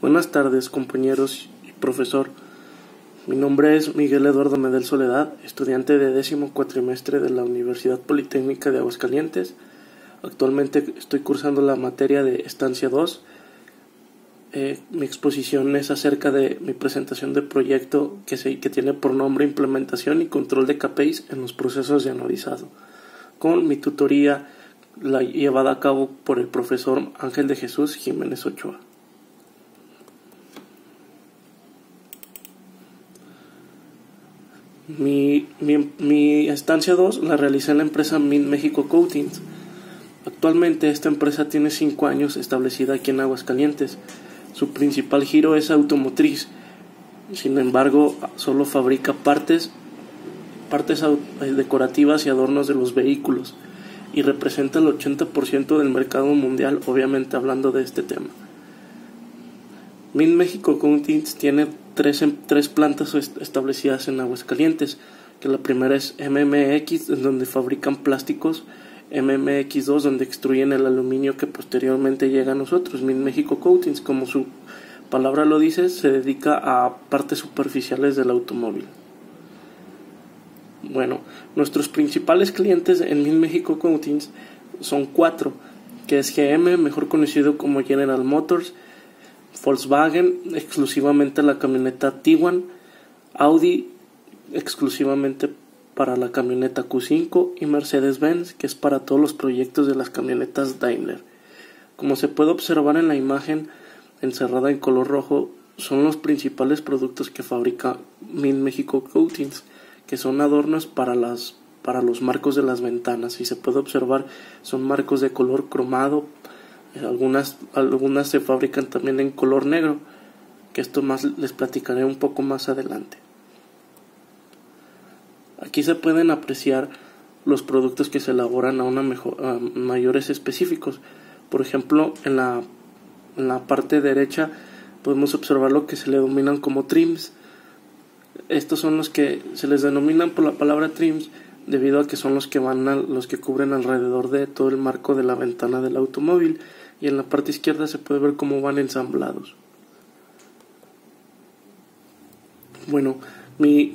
Buenas tardes, compañeros y profesor. Mi nombre es Miguel Eduardo Medel Soledad, estudiante de 10º cuatrimestre de la Universidad Politécnica de Aguascalientes. Actualmente estoy cursando la materia de Estancia 2. Mi exposición es acerca de mi presentación de proyecto que tiene por nombre Implementación y Control de KPIs en los procesos de anodizado, con mi tutoría llevada a cabo por el profesor Ángel de Jesús Jiménez Ochoa. Mi estancia 2 la realicé en la empresa Mint Mexico Coatings. Actualmente esta empresa tiene 5 años establecida aquí en Aguascalientes. Su principal giro es automotriz. Sin embargo, solo fabrica partes decorativas y adornos de los vehículos y representa el 80% del mercado mundial, obviamente hablando de este tema. Mint Mexico Coatings tiene tres plantas establecidas en Aguascalientes, que la primera es MMX, en donde fabrican plásticos, MMX2, donde extruyen el aluminio que posteriormente llega a nosotros. Mint Mexico Coatings, como su palabra lo dice, se dedica a partes superficiales del automóvil. Bueno, nuestros principales clientes en Mint Mexico Coatings son 4, que es GM, mejor conocido como General Motors, Volkswagen, exclusivamente la camioneta Tiguan, Audi, exclusivamente para la camioneta Q5, y Mercedes-Benz, que es para todos los proyectos de las camionetas Daimler. Como se puede observar en la imagen encerrada en color rojo, son los principales productos que fabrica Mint Mexico Coatings, que son adornos para los marcos de las ventanas. Y se puede observar, son marcos de color cromado. Algunas se fabrican también en color negro, que esto más les platicaré un poco más adelante. Aquí se pueden apreciar los productos que se elaboran a mayores específicos. Por ejemplo, en la parte derecha podemos observar lo que se le denominan como trims. Estos son los que se les denominan por la palabra trims debido a que son los que cubren alrededor de todo el marco de la ventana del automóvil, y en la parte izquierda se puede ver cómo van ensamblados. Bueno, mi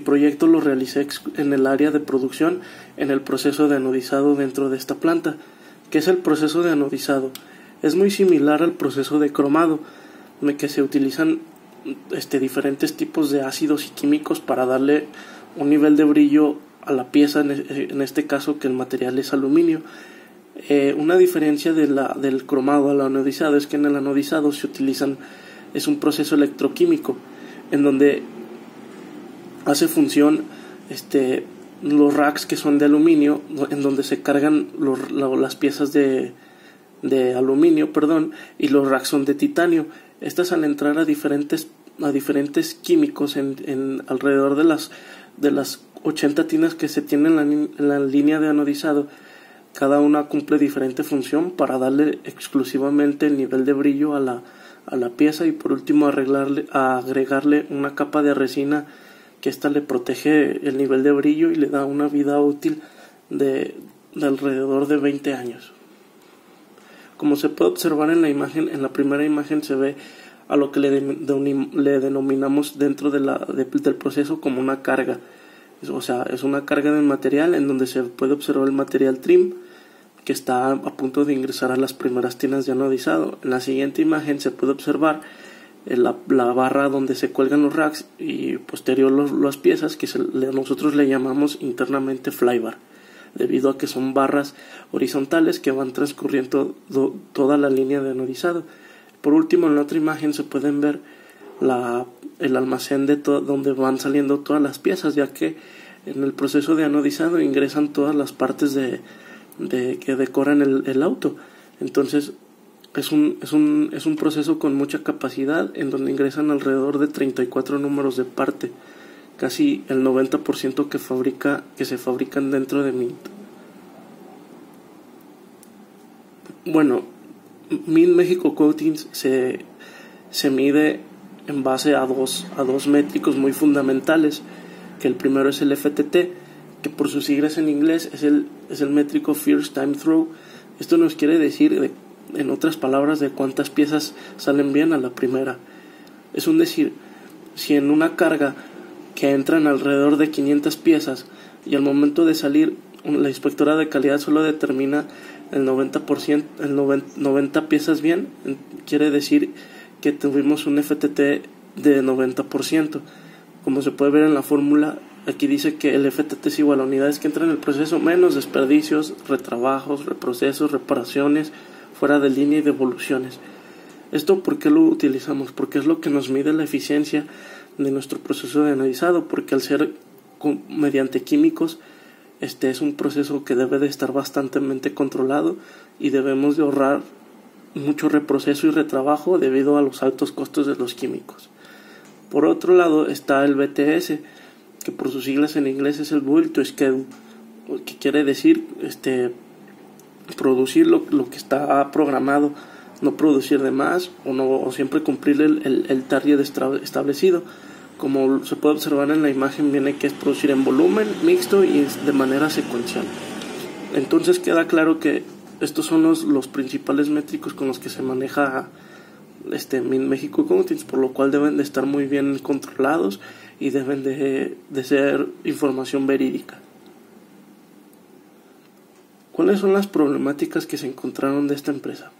proyecto lo realicé en el área de producción, en el proceso de anodizado dentro de esta planta. ¿Qué es el proceso de anodizado? Es muy similar al proceso de cromado, en el que se utilizan diferentes tipos de ácidos y químicos para darle un nivel de brillo a la pieza, en este caso que el material es aluminio. Una diferencia del cromado al anodizado es que en el anodizado es un proceso electroquímico en donde hace función los racks que son de aluminio, en donde se cargan las piezas de aluminio, y los racks son de titanio. Estas, al entrar a diferentes químicos en alrededor de las 80 tinas que se tienen en la línea de anodizado, cada una cumple diferente función para darle exclusivamente el nivel de brillo a la pieza, y por último agregarle una capa de resina que ésta le protege el nivel de brillo y le da una vida útil de alrededor de 20 años. Como se puede observar en la imagen, en la primera imagen se ve a lo que le denominamos dentro del proceso como una carga. O sea, es una carga de material en donde se puede observar el material trim que está a punto de ingresar a las primeras tinas de anodizado. En la siguiente imagen se puede observar la barra donde se cuelgan los racks y posterior las piezas que nosotros le llamamos internamente flybar, debido a que son barras horizontales que van transcurriendo toda la línea de anodizado. Por último, en la otra imagen se pueden ver el almacén donde van saliendo todas las piezas, ya que en el proceso de anodizado ingresan todas las partes que decoran el auto. Entonces es un proceso con mucha capacidad, en donde ingresan alrededor de 34 números de parte, casi el 90% que se fabrican dentro de Mint. Bueno, Mint Mexico Coatings se mide en base a dos métricos muy fundamentales, que el primero es el FTT, que por sus siglas en inglés es el métrico First Time Through. Esto nos quiere decir en otras palabras, de cuántas piezas salen bien a la primera. Es un decir, si en una carga que entran alrededor de 500 piezas y al momento de salir la inspectora de calidad solo determina el 90%, 90 piezas bien, quiere decir que tuvimos un FTT de 90%. Como se puede ver en la fórmula, aquí dice que el FTT es igual a unidades que entran en el proceso menos desperdicios, retrabajos, reprocesos, reparaciones, fuera de línea y devoluciones. ¿Esto por qué lo utilizamos? Porque es lo que nos mide la eficiencia de nuestro proceso de analizado, porque al ser mediante químicos, es un proceso que debe de estar bastante controlado y debemos de ahorrar mucho reproceso y retrabajo debido a los altos costos de los químicos. Por otro lado está el BTS, que por sus siglas en inglés es el Build to Schedule, que quiere decir producir lo que está programado, no producir de más o siempre cumplir el target establecido. Como se puede observar en la imagen, viene que es producir en volumen, mixto y de manera secuencial. Entonces queda claro que estos son los principales métricos con los que se maneja México Accountings, por lo cual deben de estar muy bien controlados y deben de ser información verídica. ¿Cuáles son las problemáticas que se encontraron de esta empresa?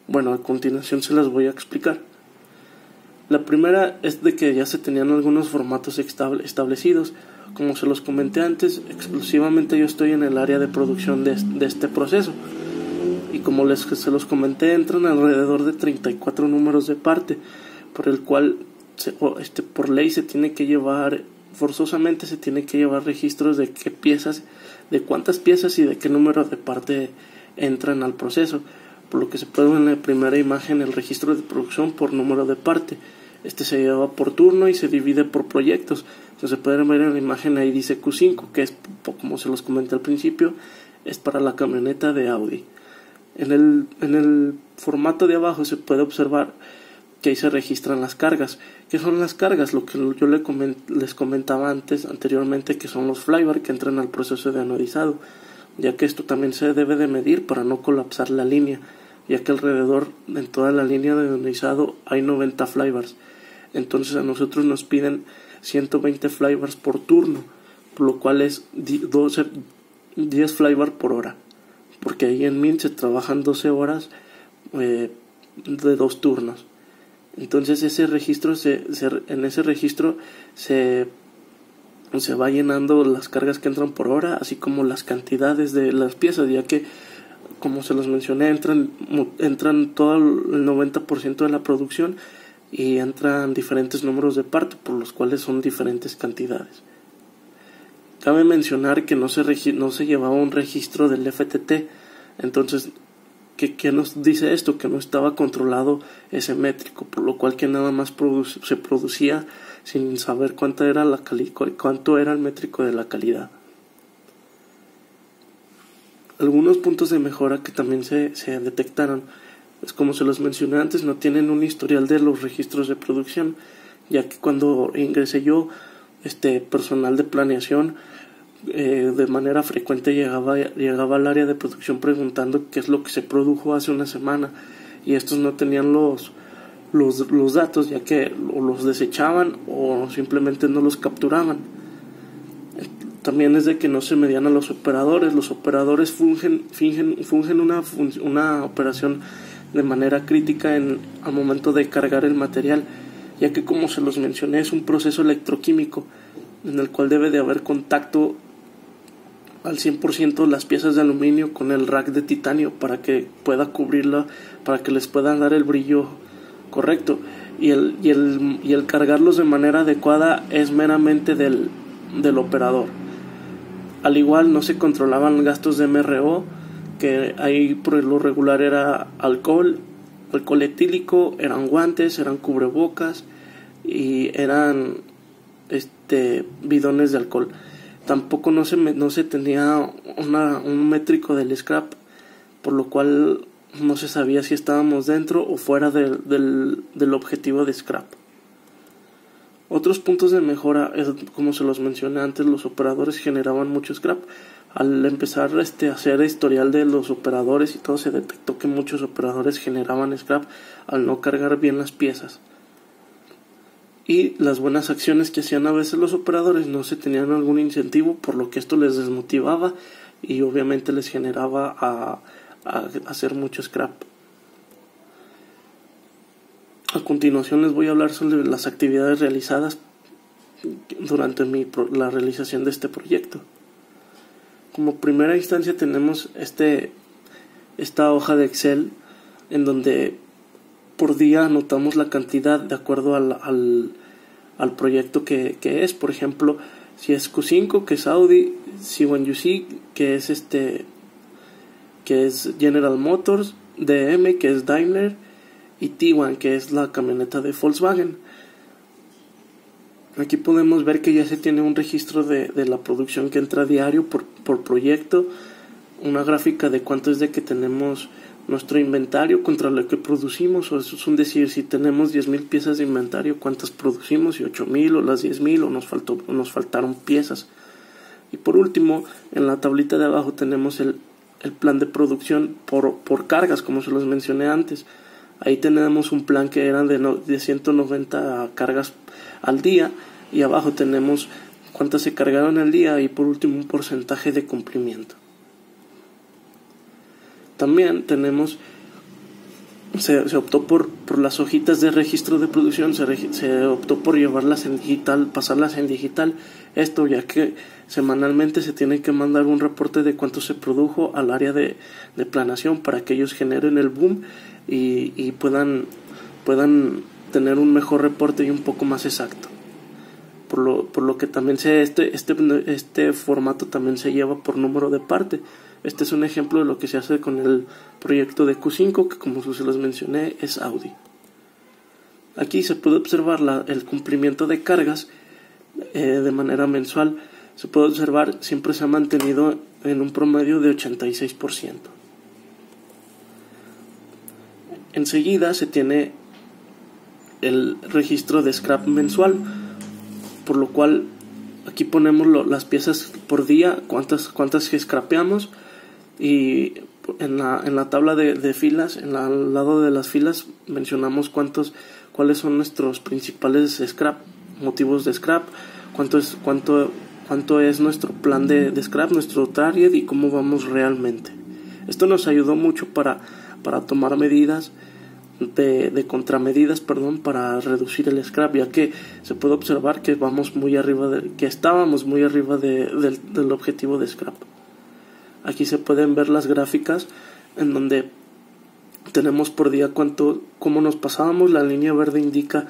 Bueno, a continuación se las voy a explicar. La primera es de que ya se tenían algunos formatos establecidos. Como se los comenté antes, exclusivamente yo estoy en el área de producción de este proceso. Y como se los comenté, entran alrededor de 34 números de parte, por el cual por ley forzosamente se tiene que llevar registros de qué piezas, de cuántas piezas y de qué número de parte entran al proceso. Por lo que se puede ver en la primera imagen el registro de producción por número de parte. Se lleva por turno y se divide por proyectos. Entonces se puede ver en la imagen, ahí dice Q5, que es, como se los comenté al principio, es para la camioneta de Audi. En el formato de abajo se puede observar que ahí se registran las cargas. ¿Qué son las cargas? Lo que yo les comentaba anteriormente, que son los flybar que entran al proceso de anodizado, ya que esto también se debe de medir para no colapsar la línea, ya que alrededor en toda la línea de anodizado hay 90 flybars. Entonces a nosotros nos piden 120 flybars por turno, por lo cual es 10 flybar por hora, porque ahí en MIN se trabajan 12 horas de 2 turnos. Entonces ese registro en ese registro se va llenando las cargas que entran por hora, así como las cantidades de las piezas, ya que, como se los mencioné, entran todo el 90% de la producción y entran diferentes números de parte, por los cuales son diferentes cantidades. Cabe mencionar que no se llevaba un registro del FTT. Entonces, ¿qué nos dice esto? Que no estaba controlado ese métrico, por lo cual que nada más se producía sin saber cuánto era el métrico de la calidad. Algunos puntos de mejora que también se detectaron, pues como se los mencioné antes, no tienen un historial de los registros de producción, ya que cuando ingresé yo, personal de planeación de manera frecuente llegaba al área de producción preguntando qué es lo que se produjo hace una semana, y estos no tenían los datos, ya que o los desechaban o simplemente no los capturaban. También es de que no se medían a los operadores. Los operadores fungen una operación de manera crítica al momento de cargar el material, ya que, como se los mencioné, es un proceso electroquímico en el cual debe de haber contacto al 100% las piezas de aluminio con el rack de titanio para que pueda cubrirla, para que les puedan dar el brillo correcto, y el cargarlos de manera adecuada es meramente del operador. Al igual no se controlaban gastos de MRO, que ahí por lo regular era alcohol etílico, eran guantes, eran cubrebocas y eran bidones de alcohol. Tampoco no se tenía un métrico del scrap, por lo cual no se sabía si estábamos dentro o fuera del objetivo de scrap. Otros puntos de mejora, como se los mencioné antes, los operadores generaban mucho scrap. Al empezar a hacer historial de los operadores y todo, se detectó que muchos operadores generaban scrap al no cargar bien las piezas. Y las buenas acciones que hacían a veces los operadores no se tenían algún incentivo, por lo que esto les desmotivaba y obviamente les generaba a hacer mucho scrap. A continuación les voy a hablar sobre las actividades realizadas durante la realización de este proyecto. Como primera instancia tenemos esta hoja de Excel en donde por día anotamos la cantidad de acuerdo al proyecto que es. Por ejemplo, si es Q5, que es Audi; C1UC, que es General Motors; DM, que es Daimler; y Tiguan, que es la camioneta de Volkswagen. Aquí podemos ver que ya se tiene un registro de la producción que entra a diario por proyecto, una gráfica de cuánto es de que tenemos nuestro inventario contra lo que producimos, o eso es un decir, si tenemos 10,000 piezas de inventario, cuántas producimos, si 8,000 o las 10,000 o nos faltaron piezas. Y por último, en la tablita de abajo tenemos el plan de producción por cargas, como se los mencioné antes. Ahí tenemos un plan que eran de 190 cargas al día, y abajo tenemos cuántas se cargaron al día y por último un porcentaje de cumplimiento. También tenemos, se optó por las hojitas de registro de producción, se optó por llevarlas en digital, pasarlas en digital. Esto ya que semanalmente se tiene que mandar un reporte de cuánto se produjo al área de planeación para que ellos generen el boom y puedan tener un mejor reporte y un poco más exacto. Por lo que también este formato también se lleva por número de parte. Este es un ejemplo de lo que se hace con el proyecto de Q5, que como se los mencioné es Audi. Aquí se puede observar el cumplimiento de cargas de manera mensual. Se puede observar, siempre se ha mantenido en un promedio de 86%. Enseguida se tiene el registro de scrap mensual, por lo cual aquí ponemos las piezas por día, cuántas que scrapeamos, y en la tabla de filas, al lado de las filas mencionamos cuáles son nuestros principales scrap, motivos de scrap, cuánto es nuestro plan de scrap, nuestro target y cómo vamos realmente. Esto nos ayudó mucho para tomar medidas de contramedidas, para reducir el scrap, ya que se puede observar que estábamos muy arriba del objetivo de scrap. Aquí se pueden ver las gráficas en donde tenemos por día cómo nos pasábamos. La línea verde indica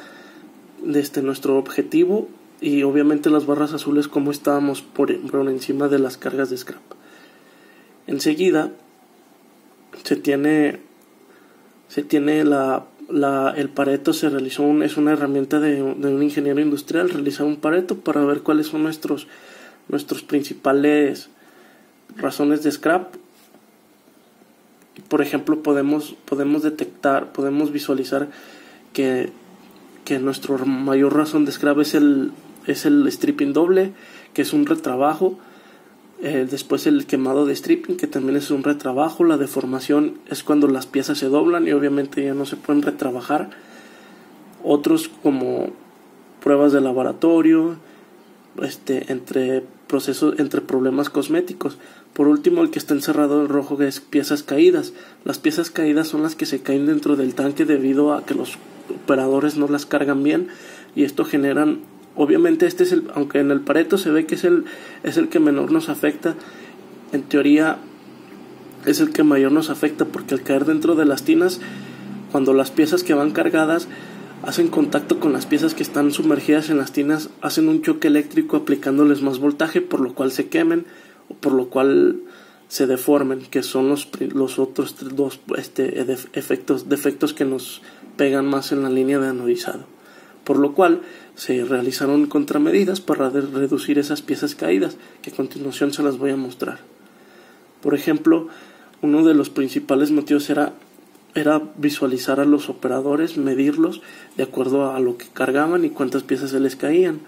nuestro objetivo y obviamente las barras azules cómo estábamos por encima de las cargas de scrap. Enseguida se tiene el Pareto. Se realizó es una herramienta de un ingeniero industrial realizar un Pareto para ver cuáles son nuestros principales razones de scrap. Por ejemplo, podemos visualizar que nuestra mayor razón de scrap es el stripping doble, que es un retrabajo. Después el quemado de stripping, que también es un retrabajo. La deformación es cuando las piezas se doblan y obviamente ya no se pueden retrabajar. Otros como pruebas de laboratorio, entre problemas cosméticos. Por último, el que está encerrado en rojo es piezas caídas. Las piezas caídas son las que se caen dentro del tanque debido a que los operadores no las cargan bien, y esto generan, obviamente aunque en el Pareto se ve que es el que menor nos afecta, en teoría es el que mayor nos afecta, porque al caer dentro de las tinas, cuando las piezas que van cargadas hacen contacto con las piezas que están sumergidas en las tinas, hacen un choque eléctrico aplicándoles más voltaje, por lo cual se quemen o por lo cual se deformen, que son los otros dos defectos que nos pegan más en la línea de anodizado. Por lo cual se realizaron contramedidas para reducir esas piezas caídas, que a continuación se las voy a mostrar. Por ejemplo, uno de los principales motivos era era visualizar a los operadores, medirlos de acuerdo a lo que cargaban y cuántas piezas se les caían.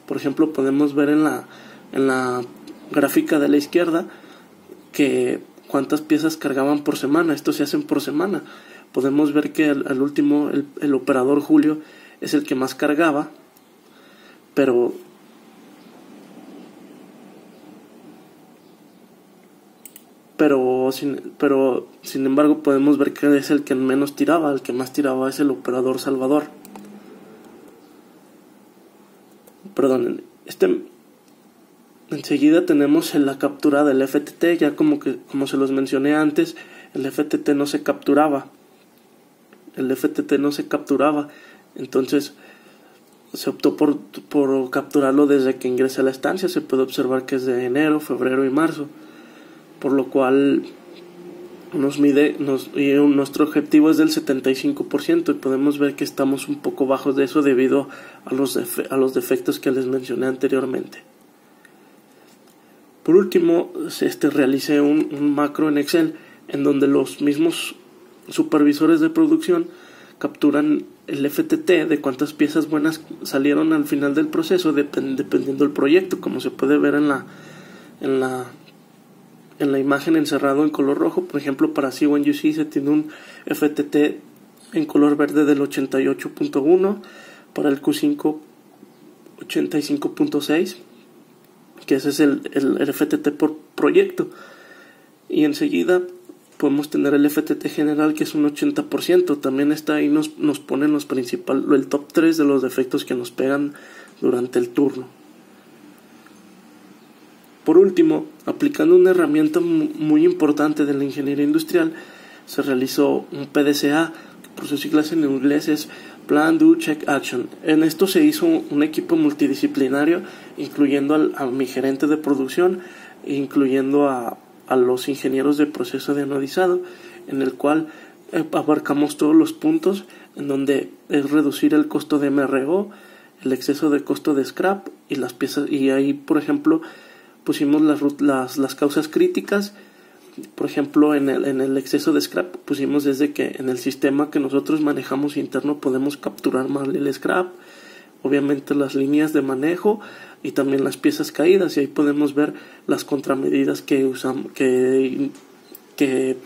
Por ejemplo, podemos ver en la gráfica de la izquierda que cuántas piezas cargaban por semana. Esto se hacen por semana. Podemos ver que al último el operador Julio es el que más cargaba, pero sin embargo podemos ver que es el que menos tiraba. El que más tiraba es el operador Salvador. Perdón, enseguida tenemos la captura del FTT. Ya como se los mencioné antes, el FTT no se capturaba. Entonces se optó por capturarlo desde que ingresa a la estancia. Se puede observar que es de enero, febrero y marzo, por lo cual nuestro objetivo es del 75%, y podemos ver que estamos un poco bajos de eso debido a los defectos que les mencioné anteriormente. Por último, realicé un macro en Excel en donde los mismos supervisores de producción capturan el FTT de cuántas piezas buenas salieron al final del proceso, dependiendo del proyecto, como se puede ver en la imagen encerrado en color rojo. Por ejemplo, para C1UC se tiene un FTT en color verde del 88.1, para el Q5 85.6, que ese es el FTT por proyecto, y enseguida podemos tener el FTT general, que es un 80%. También está ahí, nos pone el top 3 de los defectos que nos pegan durante el turno. Por último, aplicando una herramienta muy importante de la ingeniería industrial, se realizó un PDCA, que por sus siglas en inglés es Plan, Do, Check, Action. En esto se hizo un equipo multidisciplinario, incluyendo a mi gerente de producción, incluyendo a los ingenieros de proceso de anodizado, en el cual abarcamos todos los puntos, en donde es reducir el costo de MRO, el exceso de costo de scrap y las piezas. Y ahí, por ejemplo, pusimos las causas críticas. Por ejemplo, en el exceso de scrap pusimos desde que en el sistema que nosotros manejamos interno podemos capturar mal el scrap, obviamente las líneas de manejo y también las piezas caídas, y ahí podemos ver las contramedidas que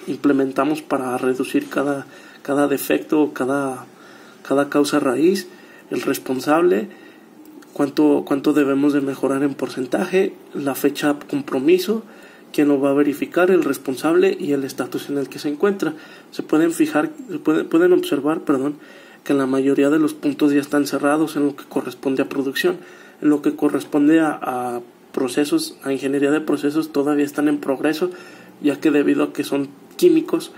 implementamos para reducir cada defecto o cada causa raíz, el responsable, cuánto debemos de mejorar en porcentaje, la fecha compromiso, quién lo va a verificar, el responsable y el estatus en el que se encuentra. Pueden observar, que la mayoría de los puntos ya están cerrados en lo que corresponde a producción. En lo que corresponde a procesos, a ingeniería de procesos, todavía están en progreso, ya que debido a que son químicos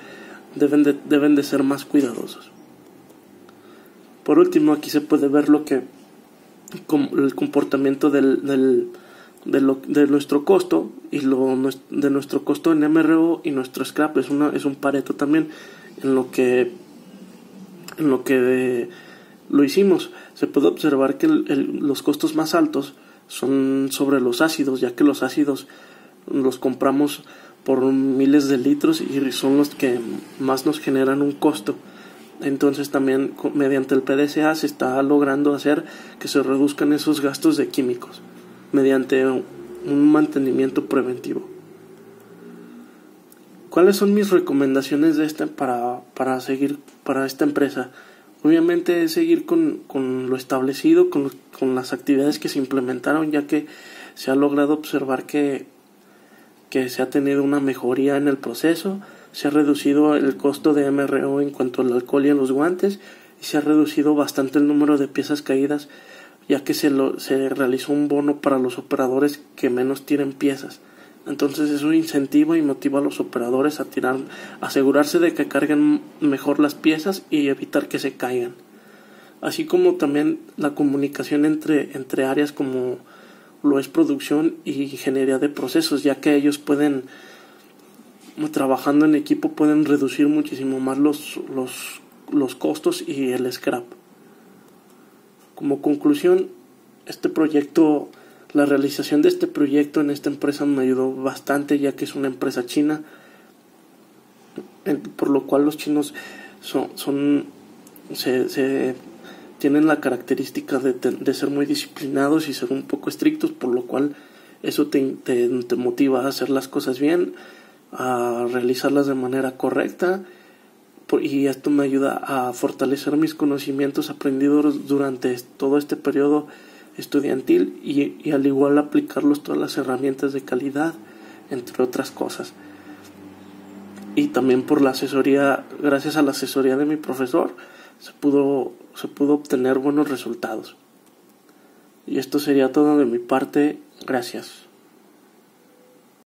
deben de ser más cuidadosos. Por último, aquí se puede ver el comportamiento de nuestro costo y de nuestro costo en MRO y nuestro scrap. Es un Pareto también en lo que lo hicimos. Se puede observar que los costos más altos son sobre los ácidos, ya que los ácidos los compramos por miles de litros y son los que más nos generan un costo. Entonces también mediante el PDCA se está logrando hacer que se reduzcan esos gastos de químicos mediante un mantenimiento preventivo. ¿Cuáles son mis recomendaciones para seguir para esta empresa? Obviamente es seguir con lo establecido, con las actividades que se implementaron, ya que se ha logrado observar que se ha tenido una mejoría en el proceso, se ha reducido el costo de MRO en cuanto al alcohol y a los guantes, y se ha reducido bastante el número de piezas caídas, ya que se realizó un bono para los operadores que menos tiren piezas. Entonces eso incentiva y motiva a los operadores a asegurarse de que carguen mejor las piezas y evitar que se caigan. Así como también la comunicación entre áreas como lo es producción y ingeniería de procesos, ya que ellos trabajando en equipo pueden reducir muchísimo más los costos y el scrap. Como conclusión, la realización de este proyecto en esta empresa me ayudó bastante, ya que es una empresa china, por lo cual los chinos se tienen la característica de ser muy disciplinados y ser un poco estrictos, por lo cual eso te motiva a hacer las cosas bien, a realizarlas de manera correcta, y esto me ayuda a fortalecer mis conocimientos aprendidos durante todo este periodo estudiantil y al igual aplicarlos todas las herramientas de calidad, entre otras cosas. Y también por la asesoría, gracias a la asesoría de mi profesor, se pudo obtener buenos resultados. Y esto sería todo de mi parte. Gracias.